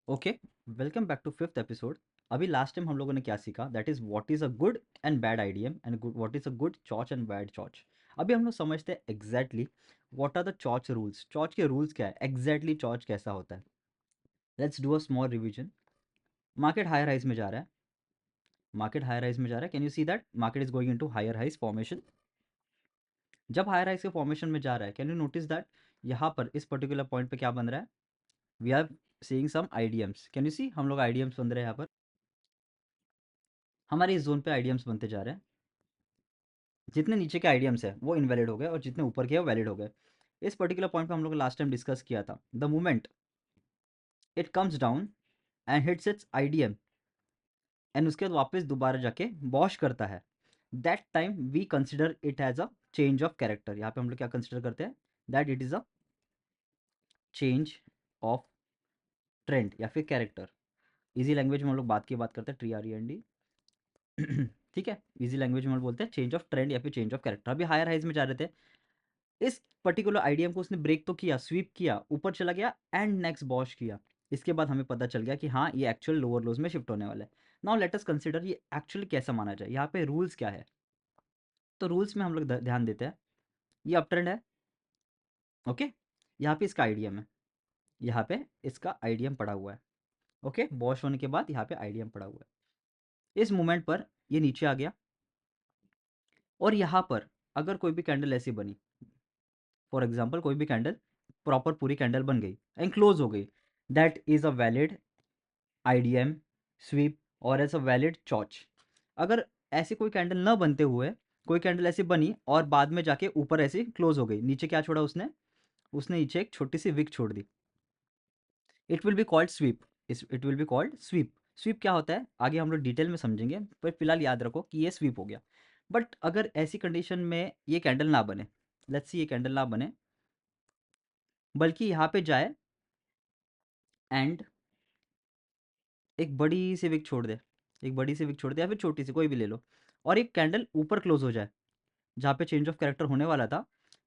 Okay, welcome back to fifth episode. अभी last time हम लोगों ने क्या सीखा, that is what is a good and bad IDM and what is a good choch and bad choch. अभी हम लोग समझते हैं exactly what are the choch rules. Choch के रूल्स क्या है, एग्जैक्टली चॉच कैसा होता है। Let's do a small revision. Market higher highs में जा रहा है, मार्केट हायर हाइज में जा रहा है। Can you see that market is going into higher highs formation. जब हायर हाइज के फॉर्मेशन में जा रहा है, कैन यू नोटिस दैट यहाँ पर इस पर्टिकुलर पॉइंट पे क्या बन रहा है, we are seeing some IDMs. Can you see, हम लोग आईडीएम्स बन रहे हैं यहाँ पर, हमारे इस जोन पे आईडीएम्स बनते जा रहे हैं। जितने नीचे के आइडियम्स है वो इनवैलिड हो गए और जितने ऊपर के हैं वो वैलिड हो गए। इस पर्टिकुलर पॉइंट पे हम लोग लास्ट टाइम डिस्कस किया था, the moment it comes down and hits its IDM and उसके बाद वापस दोबारा जाके वॉश करता है, that time we consider it as a change of character. यहाँ पे हम लोग क्या कंसिडर करते हैं, that it is a change of trend या फिर कैरेक्टर। इजी लैंग्वेज में हम लोग बात की बात करते हैं, TREND। ठीक है, इजी लैंग्वेज में हम लोग बोलते हैं चेंज ऑफ ट्रेंड या फिर चेंज ऑफ कैरेक्टर। अभी हायर हाइज में जा रहे थे, इस पर्टिकुलर आइडियम को उसने ब्रेक तो किया, स्वीप किया, ऊपर चला गया एंड नेक्स्ट वॉश किया। इसके बाद हमें पता चल गया कि हाँ ये एक्चुअल लोअर लोज में शिफ्ट होने वाला है। नाउ लेट अस कंसिडर ये एक्चुअली कैसा माना जाए, यहाँ पे रूल्स क्या है। तो रूल्स में हम लोग ध्यान देते हैं, ये अप ट्रेंड है, ओके। यहाँ पे इसका आइडियम है, यहाँ पे इसका आइडियम पड़ा हुआ है, ओके। वॉश होने के बाद यहाँ पे आइडियम पड़ा हुआ है। इस मोमेंट पर ये नीचे आ गया और यहाँ पर अगर कोई भी कैंडल ऐसी बनी, फॉर एग्जाम्पल कोई भी कैंडल प्रॉपर पूरी कैंडल बन गई एंड क्लोज हो गई, that is a valid IDM sweep और एज अ वैलिड चॉच। अगर ऐसी कोई कैंडल न बनते हुए कोई कैंडल ऐसी बनी और बाद में जाके ऊपर ऐसी क्लोज हो गई, नीचे क्या छोड़ा उसने, उसने नीचे एक छोटी सी विक छोड़ दी, it will be called sweep. It will be called sweep. Sweep क्या होता है आगे हम लोग डिटेल में समझेंगे, पर फिलहाल याद रखो कि ये स्वीप हो गया। बट अगर ऐसी कंडीशन में ये कैंडल ना बने, लेट्स सी ये कैंडल ना बने, बल्कि यहाँ पे जाए एंड एक बड़ी सी विक छोड़ दे, एक बड़ी सी विक छोड़ दे या फिर छोटी सी कोई भी ले लो, और एक कैंडल ऊपर क्लोज हो जाए, जहाँ पे चेंज ऑफ कैरेक्टर होने वाला था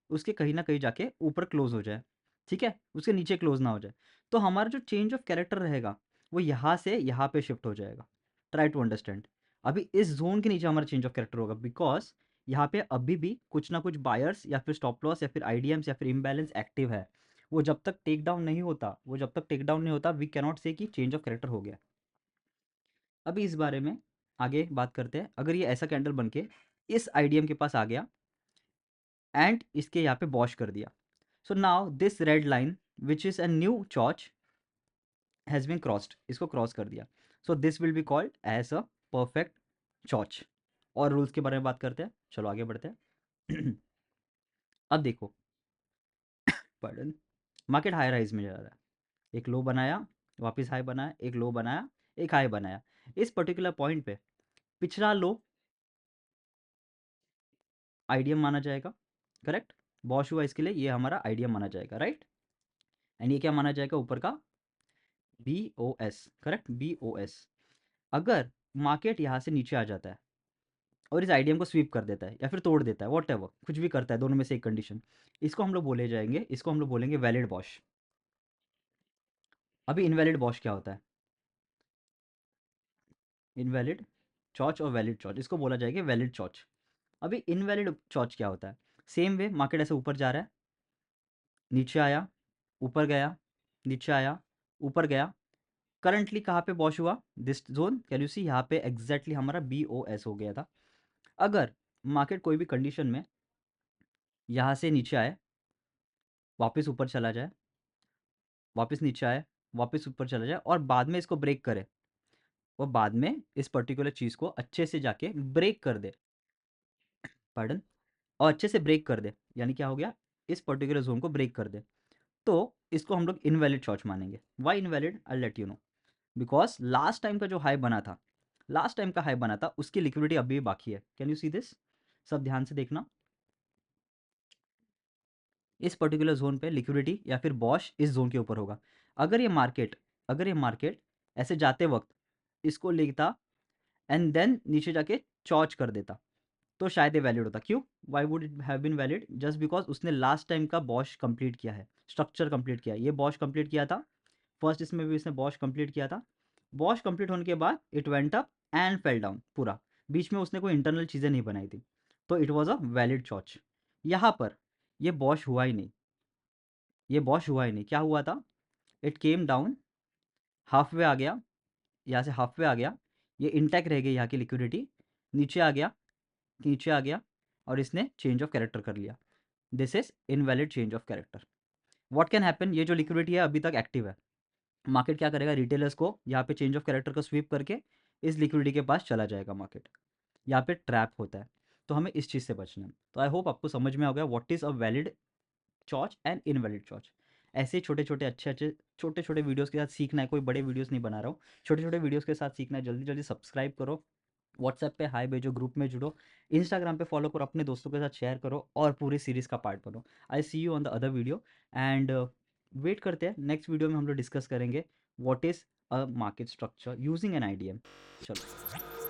उसके कहीं ना कहीं जाके ऊपर क्लोज हो जाए, ठीक है, उसके नीचे क्लोज ना हो जाए, तो हमारा जो चेंज ऑफ कैरेक्टर रहेगा वो यहाँ से यहाँ पे शिफ्ट हो जाएगा। Try to understand. अभी इस जोन के नीचे हमारा चेंज ऑफ कैरेक्टर होगा, बिकॉज यहाँ पे अभी भी कुछ ना कुछ बायर्स या फिर स्टॉप लॉस या फिर आईडीएम्स या फिर इम्बैलेंस एक्टिव है। वो जब तक टेक डाउन नहीं होता, वो जब तक टेक डाउन नहीं होता, वी कैनॉट से कि चेंज ऑफ कैरेक्टर हो गया। अभी इस बारे में आगे बात करते हैं। अगर ये ऐसा कैंडल बन के इस आईडीएम के पास आ गया एंड इसके यहाँ पे वॉश कर दिया, so now this red line which is a new choch has been crossed, इसको क्रॉस कर दिया, so this will be called as a perfect choch. और रूल्स के बारे में बात करते हैं, चलो आगे बढ़ते हैं। अब देखो, पardon, मार्केट हाई राइज में जा रहा है, एक लो बनाया, वापस हाई बनाया, एक लो बनाया, एक हाई बनाया। इस पर्टिकुलर पॉइंट पे पिछला लो आइडियम माना जाएगा, करेक्ट। वॉश हुआ इसके लिए ये हमारा आइडियम माना जाएगा, राइट। एंड ये क्या माना जाएगा ऊपर का, BOS, करेक्ट, BOS। अगर मार्केट यहाँ से नीचे आ जाता है और इस आइडियम को स्वीप कर देता है या फिर तोड़ देता है, वॉट एवर, कुछ भी करता है, दोनों में से एक कंडीशन, इसको हम लोग बोले जाएंगे, इसको हम लोग बोलेंगे वैलिड वॉश। अभी इनवैलिड वॉश क्या होता है, इनवैलिड चॉच और वैलिड चॉच, इसको बोला जाएगा वैलिड चॉच। अभी इनवैलिड चॉच क्या होता है, सेम वे मार्केट ऐसे ऊपर जा रहा है, नीचे आया, ऊपर गया, नीचे आया, ऊपर गया, करंटली कहाँ पे वॉश हुआ, दिस जोन, कैन यू सी यहाँ पे एग्जैक्टली हमारा BOS हो गया था। अगर मार्केट कोई भी कंडीशन में यहाँ से नीचे आए, वापस ऊपर चला जाए, वापस नीचे आए, वापस ऊपर चला जाए और बाद में इसको ब्रेक करे, वो बाद में इस पर्टिकुलर चीज़ को अच्छे से जाके ब्रेक कर दे, पार्डन, और अच्छे से ब्रेक कर दे, यानी क्या हो गया, इस पर्टिकुलर जोन को ब्रेक कर दे, तो इसको हम लोग इनवैलिड चॉच मानेंगे। Why invalid, I let you know. Because last time का जो हाई बना था, लास्ट टाइम का हाई बना था उसकी लिक्विडिटी अभी भी बाकी है। कैन यू सी दिस, सब ध्यान से देखना, इस पर्टिकुलर जोन पे लिक्विडिटी या फिर बॉश इस जोन के ऊपर होगा। अगर ये मार्केट, अगर ये मार्केट ऐसे जाते वक्त इसको लेता एंड देन नीचे जाके चॉच कर देता, तो शायद ये वैलिड होता। क्यों, why would it have been valid, just because उसने लास्ट टाइम का बॉश कंप्लीट किया है, स्ट्रक्चर कंप्लीट किया है, ये बॉश कंप्लीट किया था फर्स्ट इसमें भी इसने वॉश कंप्लीट किया था। वॉश कंप्लीट होने के बाद it went up and fell down पूरा, बीच में उसने कोई इंटरनल चीज़ें नहीं बनाई थी, तो इट वॉज अ वैलिड चॉच। यहाँ पर ये वॉश हुआ ही नहीं, ये वॉश हुआ ही नहीं। क्या हुआ था, it came down, half way आ गया, यहाँ से हाफ वे आ गया, ये इंटैक्ट रह गई यहाँ की लिक्विडिटी, नीचे आ गया, नीचे आ गया, और इसने चेंज ऑफ कैरेक्टर कर लिया। This is invalid change of character. What can happen, ये जो लिक्विडिटी है अभी तक एक्टिव है, मार्केट क्या करेगा, रिटेलर्स को यहाँ पे चेंज ऑफ कैरेक्टर को स्वीप करके इस लिक्विडिटी के पास चला जाएगा मार्केट, यहाँ पे ट्रैप होता है। तो हमें इस चीज़ से बचना है। तो आई होप आपको समझ में आ गया what is a valid choch and invalid choch. ऐसे ही छोटे छोटे अच्छे अच्छे छोटे छोटे वीडियोस के साथ सीखना है, कोई बड़े वीडियोस नहीं बना रहा हूँ, छोटे छोटे वीडियोस के साथ सीखना है। जल्दी जल्दी सब्सक्राइब करो, व्हाट्सएप पे हाय भेजो, ग्रुप में जुड़ो, इंस्टाग्राम पे फॉलो करो, अपने दोस्तों के साथ शेयर करो और पूरी सीरीज़ का पार्ट बनो। I see you on the other video and wait करते हैं नेक्स्ट वीडियो में हम लोग डिस्कस करेंगे what is a market structure using an IDM. चलो।